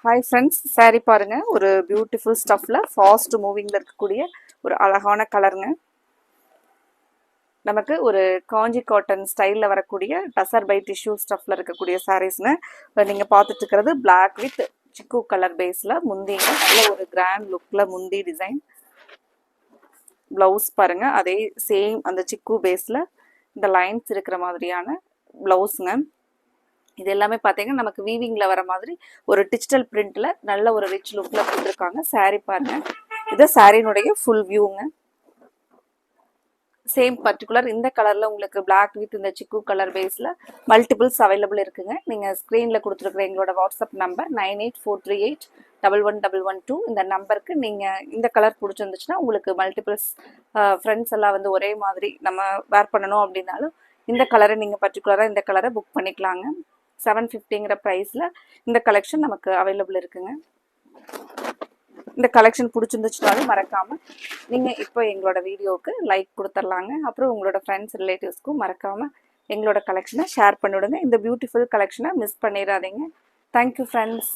Hi friends, saree பாருங்க. ஒரு beautiful ஸ்டஃப்ல fast மூவிங்ல இருக்கக்கூடிய ஒரு அழகான கலருங்க. நமக்கு ஒரு காஞ்சி காட்டன் ஸ்டைல்ல வரக்கூடிய டசர் பை டிஷ்யூ ஸ்டஃப்ல இருக்கக்கூடிய சாரீஸ்ங்க. இப்போ நீங்க பார்த்துட்டு இருக்கிறது Black வித் சிக்கு கலர் பேஸ்ல முந்திங்க. நல்ல ஒரு கிராண்ட் லுக்ல முந்தி டிசைன். பிளவுஸ் பாருங்க, அதே சேம் அந்த சிக்கு பேஸ்ல இந்த லைன்ஸ் இருக்கிற மாதிரியான பிளவுஸ்ங்க. இது எல்லாமே பார்த்தீங்கன்னா நமக்கு வீவிங்ல வர மாதிரி ஒரு டிஜிட்டல் பிரிண்ட்ல நல்ல ஒரு ரிச் லுக்ல கொடுத்துருக்காங்க. saree பாருங்க, இது சாரினுடைய ஃபுல் வியூங்க. சேம் பர்டிகுலர் இந்த கலர்ல உங்களுக்கு Black வித் இந்த சிக்கு கலர் பேஸ்ல மல்டிபிள்ஸ் அவைலபிள் இருக்குங்க. நீங்க ஸ்கிரீன்ல கொடுத்துருக்குற எங்களோட வாட்ஸ்அப் நம்பர் 9843811112 இந்த நம்பருக்கு நீங்க இந்த கலர் பிடிச்சிருந்துச்சுன்னா உங்களுக்கு மல்டிபிள்ஸ் ஃப்ரெண்ட்ஸ் எல்லாம் வந்து ஒரே மாதிரி நம்ம வேர் பண்ணணும் அப்படின்னாலும் இந்த கலரை நீங்க பர்டிகுலரா இந்த கலரை புக் பண்ணிக்கலாங்க. 750ங்கிற ப்ரைஸில் இந்த கலெக்ஷன் நமக்கு அவைலபிள் இருக்குங்க. இந்த கலெக்ஷன் பிடிச்சிருந்துச்சுனாலும் மறக்காமல் நீங்கள் இப்போ எங்களோட வீடியோவுக்கு லைக் கொடுத்துர்லாங்க. அப்புறம் உங்களோட ஃப்ரெண்ட்ஸ் ரிலேட்டிவ்ஸ்க்கும் மறக்காமல் எங்களோட கலெக்ஷனை ஷேர் பண்ணிவிடுங்க. இந்த பியூட்டிஃபுல் கலெக்ஷனை மிஸ் பண்ணிடாதீங்க. Thank you friends.